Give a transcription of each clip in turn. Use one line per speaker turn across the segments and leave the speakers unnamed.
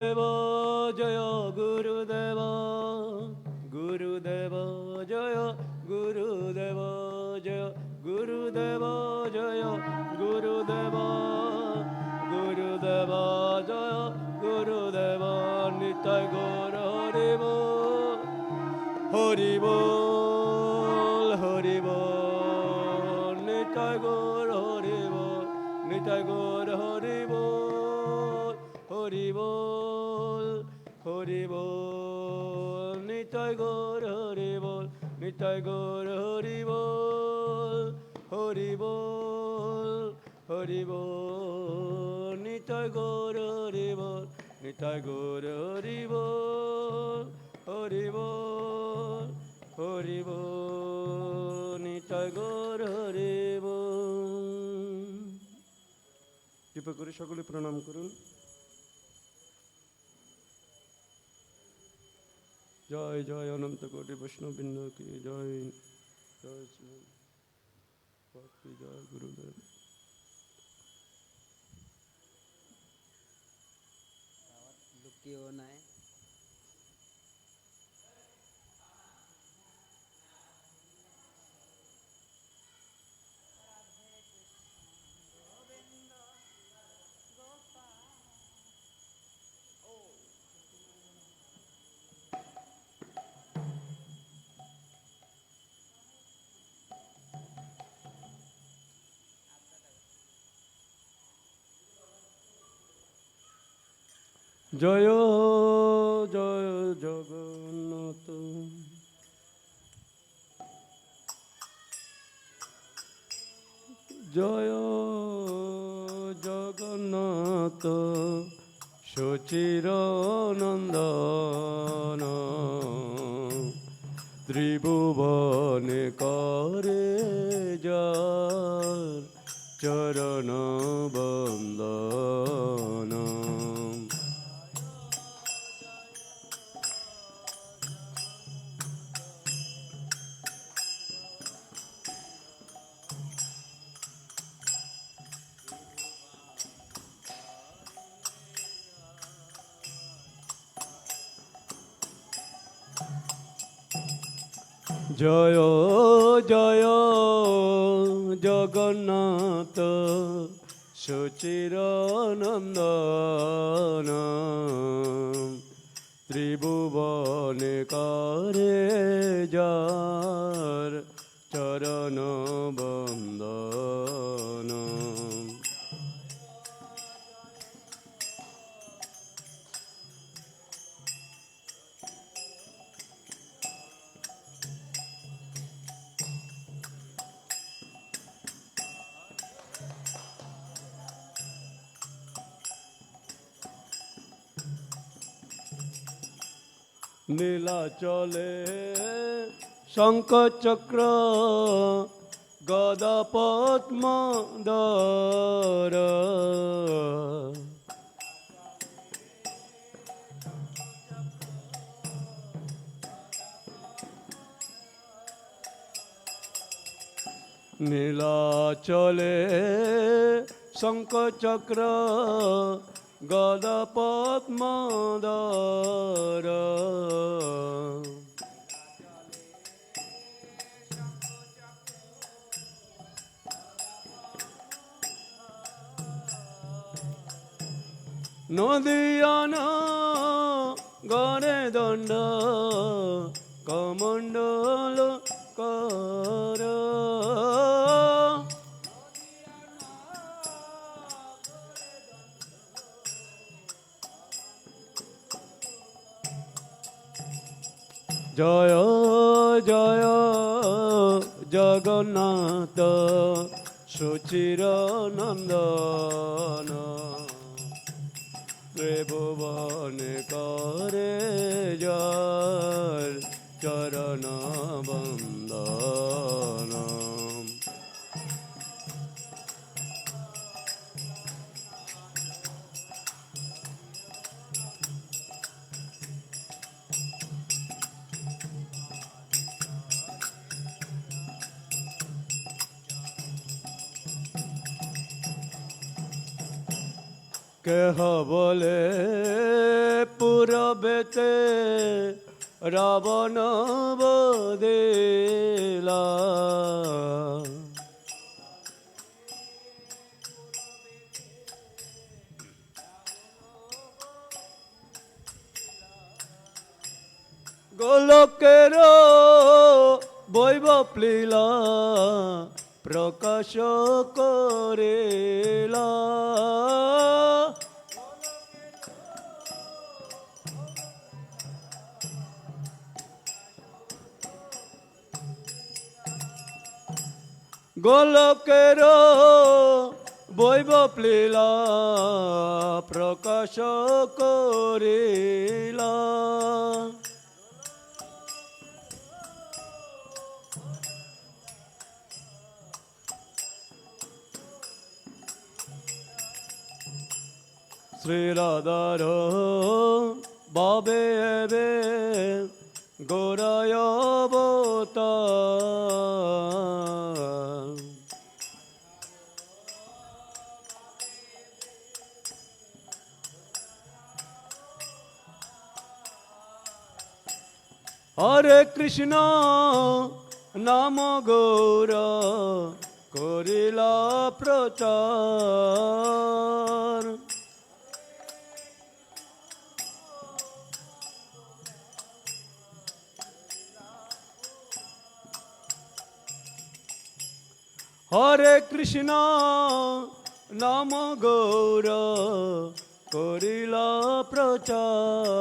দেব জয় গুরুদেব, গুরুদেব জয় গুরুদেব, জয় গুরুদেব, জয় গুরুদেব, গুরুদেব জয় গুরুদেব। নিতাই গৌর হরিব, হরিব, হরিব, নিতাই গৌর হরিব, নিতাই গৌর হরিব, হরিব, হরিব, নিতাই গৌর হরিব, নিতাই গৌর হরিব, হরিব, হরিব, নিতাই গৌর হরিব, নিতাই গৌর হরিব, হরিব, হরিব, নিতাই গৌর হরিব। কৃপা করে সকলে প্রণাম করুন। জয় জয় অনন্ত কোটি বৈষ্ণববৃন্দ কি জয়, জয় শ্রী ভক্তি, জয় গুরুদেব।
লুকিয়েও নাই।
জয় জয় জগন্নাথ, জয় জগন্নাথ, সচিরনন্দন, ত্রিভুবনে করে যার চরণ বন্দন। জয় জয় জগন্নাথ, সচিরনন্দন, ত্রিভুবনে করে যার চরণ বন্দন। নীলাচলে শঙ্খচক্র গদা পদ্মধর, নীলাচলে শঙ্খচক্র গদা পদ্মধর, নদিয়ান গণে দণ্ড কমণ্ডল কর, জয় জয় জগন্নাথ, সচিরনন্দন, ত্রিভুবনে করে যার চরণ বন্দন। কেহ বলে পুরবেতে রাবণ বদিলা, গোলকের বৈভব লীলা প্রকাশ করিলা। গোলকের বৈভব লীলা প্রকাশ করিলা। শ্রীরাধার বাবে এবে গোরায় অবতার, হরে কৃষ্ণ নাম গৌর করিলা প্রচার। হরে কৃষ্ণ নাম গৌর করিলা প্রচার।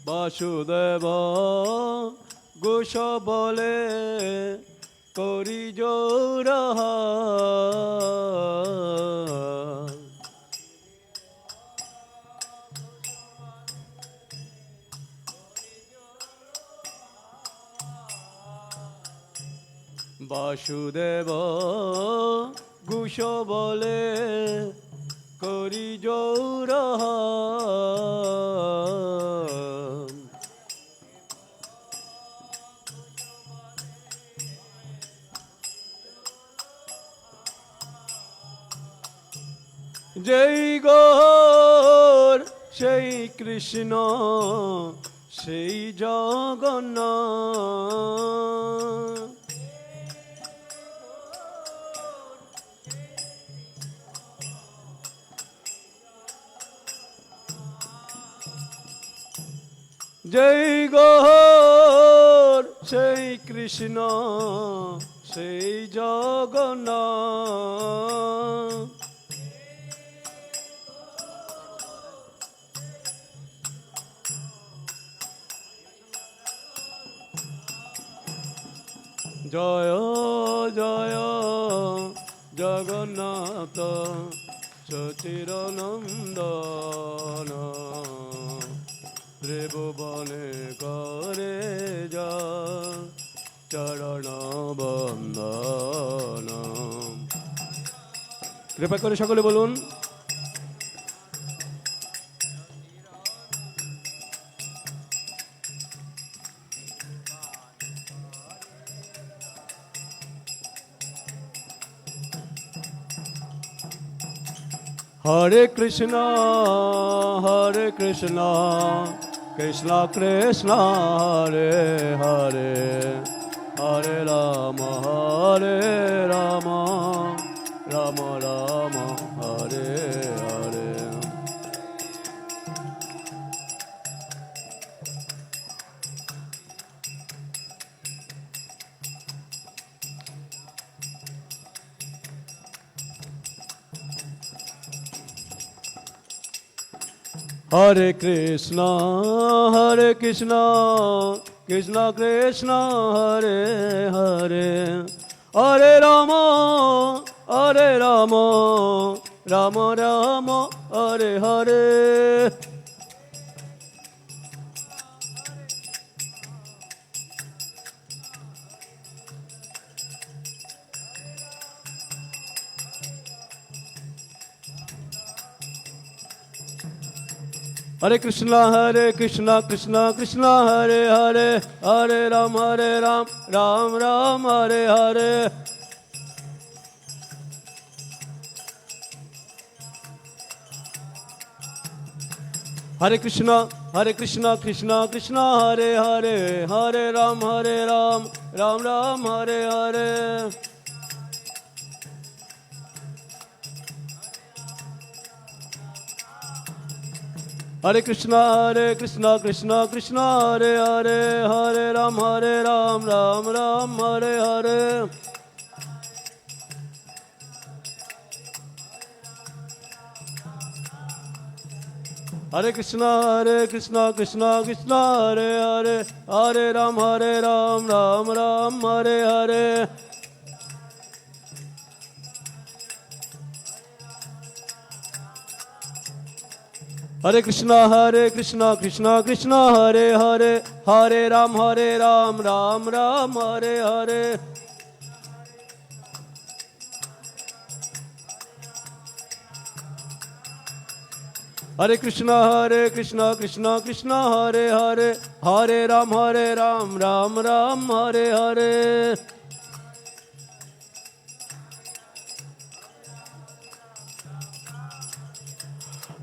বাসুদেব গোষ বলে করি জোরাহা, বাসুদেব গোষ বলে করি জোরাহা। যেই গৌর সেই কৃষ্ণ সেই জগন্নাথ, যেই গৌর সেই কৃষ্ণ সেই জগন্নাথ। জয় জয় জগন্নাথ সচিরনন্দন, ত্রিভুবনে করে যা চরণ বন্দন। কৃপা করে সকলে বলুন। হরে কৃষ্ণ কৃষ্ণ কৃষ্ণ হরে হরে, হরে রাম রাম রাম হরে হরে। হরে কৃষ্ণ কৃষ্ণ কৃষ্ণ হরে হরে, হরে Ram Ram Ram Hare Hare. Hare Krishna Krishna Krishna Hare Hare, Hare Ram Ram Ram Hare Hare. Hare Krishna Krishna Krishna Hare Hare, Hare Ram Ram Ram Hare Hare. Hare Krishna Krishna Hare Hare, Hare Ram Ram Ram Hare Hare. Hare Krishna Krishna Hare Hare, Hare Ram Ram Ram Hare Hare. Hare Krishna Krishna Hare Hare, Hare Ram Ram Ram Hare Hare. Hare Krishna Krishna Hare Hare, Hare Ram Ram Ram Hare Hare.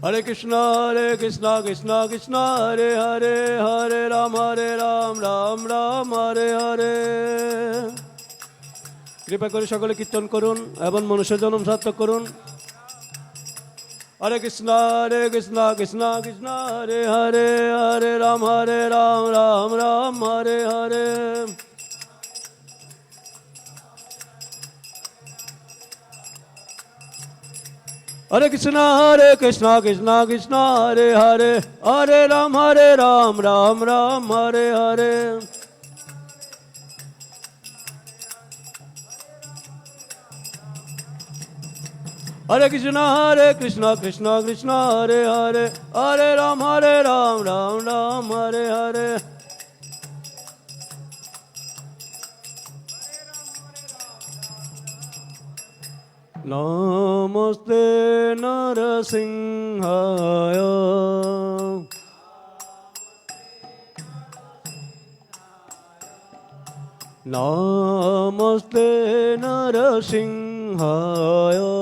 Hare Krishna Krishna Hare Hare, Hare Ram Ram Ram Hare Hare. কৃপা করে সকলে কীর্তন করুন এবং মনুষ্য জন্ম সার্থক করুন। Hare Krishna Krishna Hare Hare, Hare Ram Ram Ram Hare Hare. Hare Krishna Krishna Hare Hare, Hare Ram Ram Ram Hare Hare. Hare Krishna Krishna Hare Hare, Hare Ram Ram Hare Hare. Namaste Narasimhaya, Namaste Narasimhaya,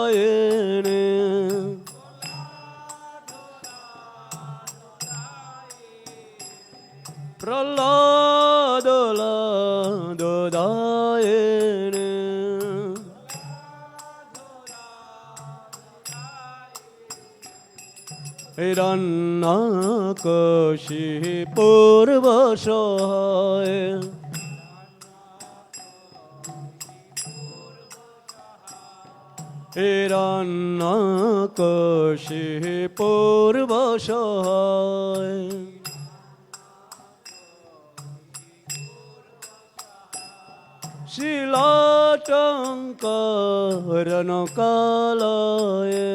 Praladodayane, Praladodayane. Hiranyakashipur vasahaya, Hiranyakashipur vasahaya. Shilatankarankalaya,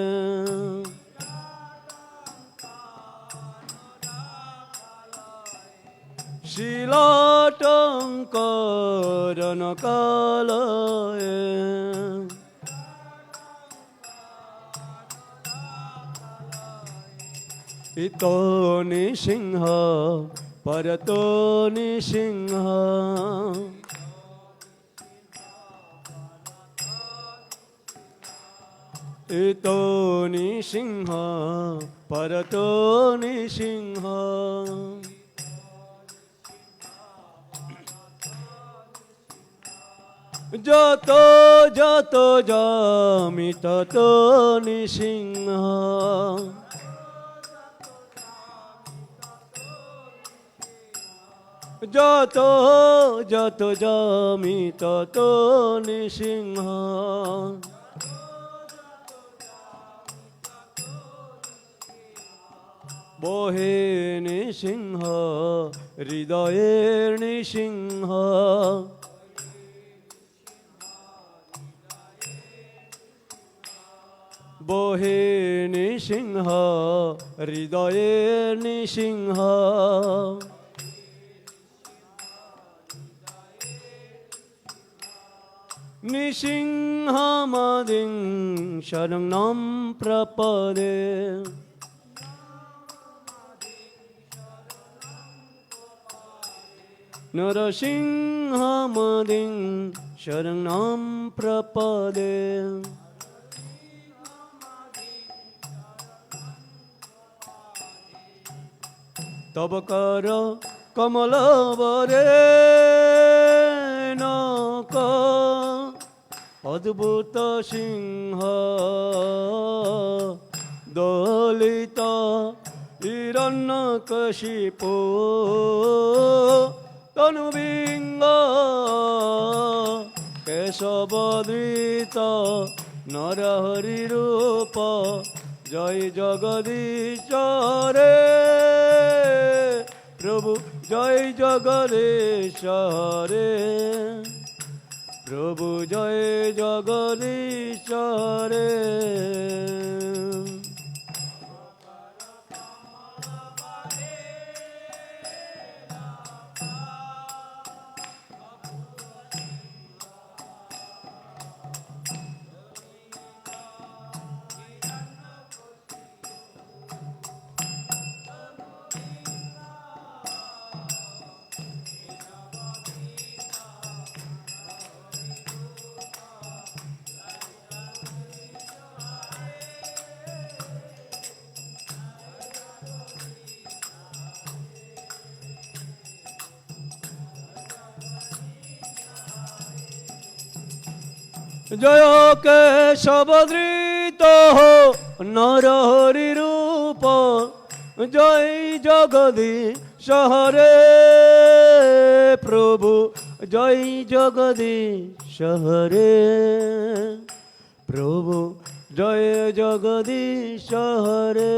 Shilatankarankalaya. Ito Nisingha Parato Nisingha, Ito Nisingha Parato Nisingha. Jato jami tato Nisingha, Jato jami tato Nisingha. Bohe Nisingha Hridayer Nisingha, Bohe Nisingha Hridayer Nisingha. নৃসিংহমাদিং শরণং প্রপদে নরসিংহমাদিং শরণং প্রপদে তব কর কমলবরে knock অদ্ভুত সিংহ দলিত হিরণ্যকশিপো তনুবিঙ্গ কেশবদৃত নরহরি রূপ জয় জগদীশ্বরে প্রভু জয় জগদীশ্বরে প্রভু জয় জগদীশ্বরে জয় কেশবদৃত নরহরি রূপ জয় জগদীশ্বরে প্রভু জয় জগদীশ্বরে প্রভু জয় জগদীশ্বরে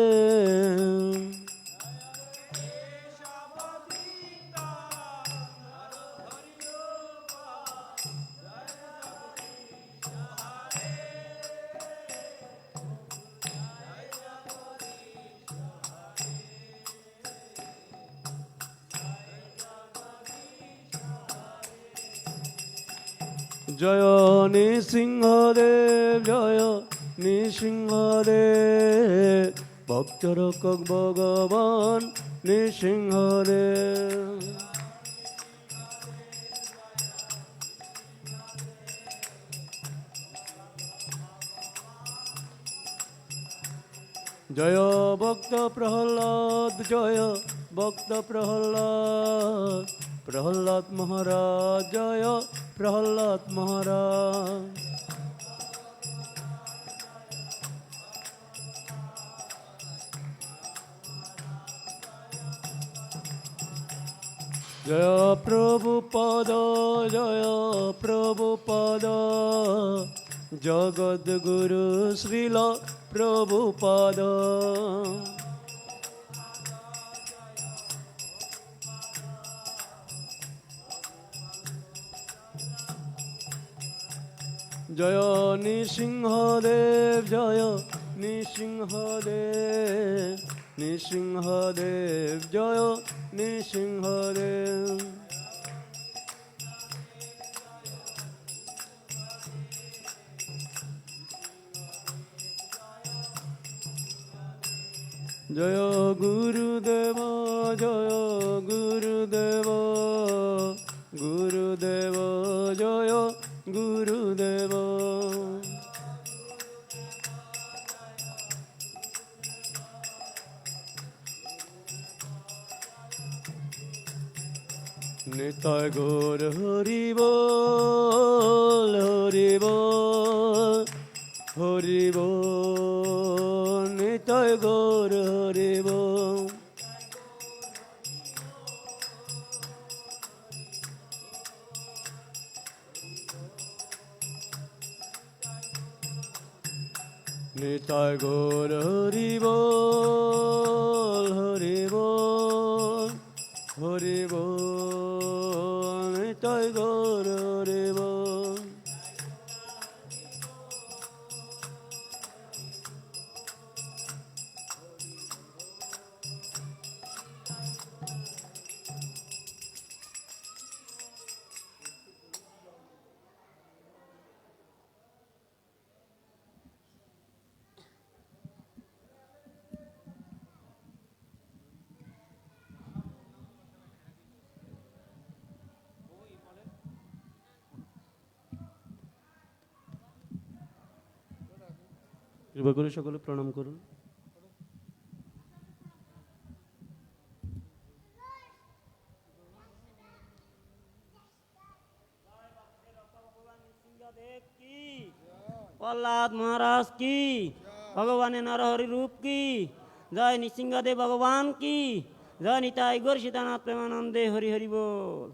জয় নৃসিংহদেব জয় নৃসিংহদেব ভক্তরক্ষক ভগবান নৃসিংহদেব জয় ভক্ত প্রহ্লাদ জয় ভক্ত প্রহ্লাদ প্রহ্লাদ মহারাজ জয় প্রহ্লাদ মহারাজ জয় প্রভুপদ জয় প্রভুপদ জগদ্গুরু শ্রীল প্রভুপদ জয় নৃসিংহদেব জয় নৃসিংহদেব নৃসিংহদেব জয় নৃসিংহদেব জয় গুরুদেব জয় গুরুদেব গুরুদেব জয় গুরুদেব নিতাই গৌর হরি বল হরি বল হরি বল নিতাই গৌর হরি বল নিতাই গৌর হরি বল হরি বল হরি বল নিতাই গৌর হরি বল কৃপা করে সকলে প্রণাম করুন।
প্রহ্লাদ মহারাজ কি, ভগবানের নরহরি রূপ কি, জয় নৃসিংহদেব ভগবান কি, জয় নিতাই গৌর সীতানাথ প্রেমানন্দে হরি হরি বল।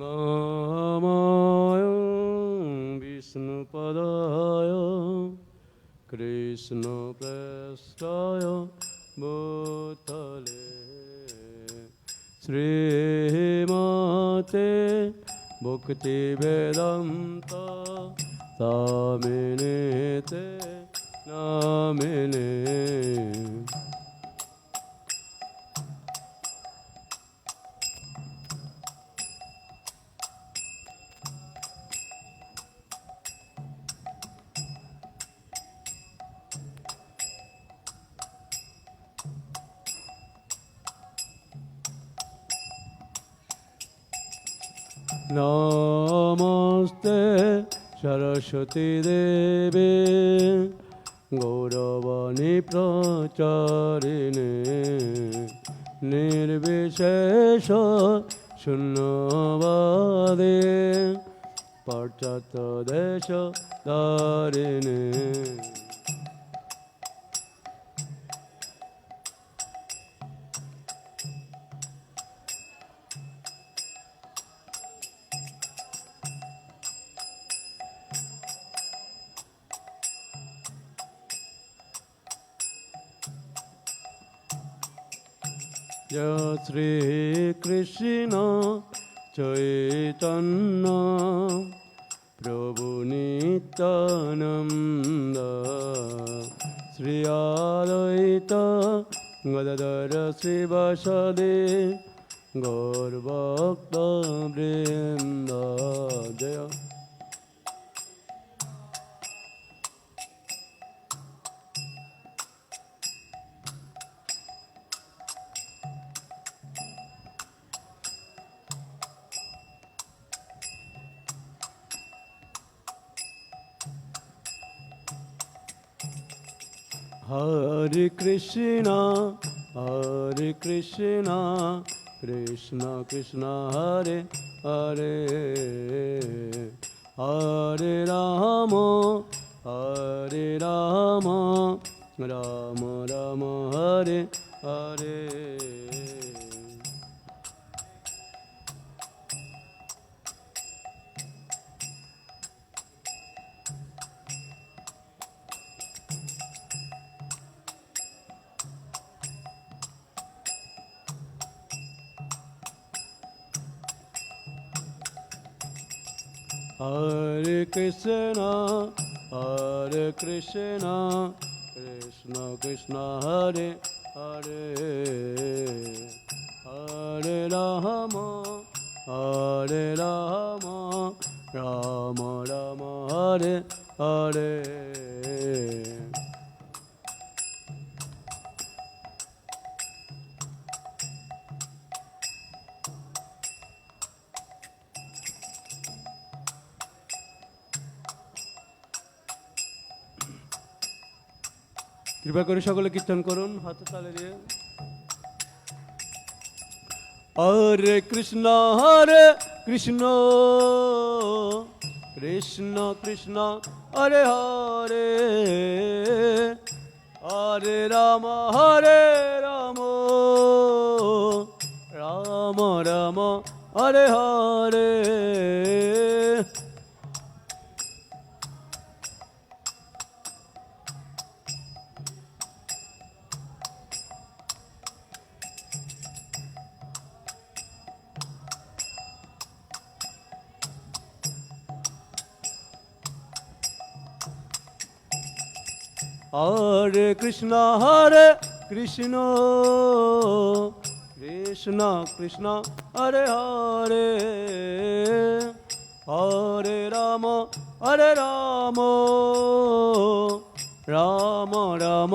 নমঃ বিষ্ণুপদায় কৃষ্ণপ্রেষ্ঠায় ভূতলে শ্রীমতে ভক্তিবেদান্ত স্বামিনেতে নামিনে। নমস্তে সরস্বতী দেবে গৌরবাণী প্রচারিণে নির্বিশেষ শূন্যবাদে পাশ্চাত্য দেশ ধারিণে। জয় শ্রী কৃষ্ণ চৈতন্য প্রভু নিত্যানন্দ শ্রী অদ্বৈত গদাধর শ্রীবাসাদি গৌরভক্ত বৃন্দ। জয় Hare Krishna, Hare Krishna, Krishna Krishna, Hare Hare, Hare Rama, Hare Rama, Rama Rama, Hare Hare. Hare Krishna, Hare Krishna, Krishna Krishna, Hare Hare, Hare Rama, Hare Rama, Rama Rama, Hare Hare. কৃপা করে সকলে কীর্তন করুন হাতে তালে দিয়ে। হরে কৃষ্ণ কৃষ্ণ কৃষ্ণ হরে হরে, হরে রাম রাম রাম হরে হরে। হরে কৃষ্ণ কৃষ্ণ কৃষ্ণ হরে হরে, হরে রাম হরে রাম রাম রাম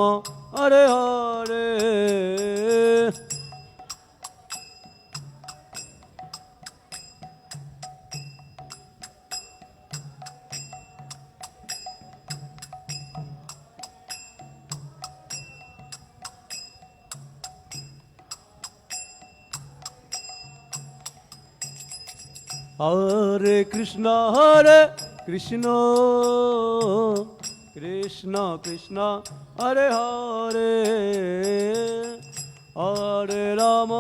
হরে হরে হরে কৃষ্ণ কৃষ্ণ কৃষ্ণ হরে হরে হরে রাম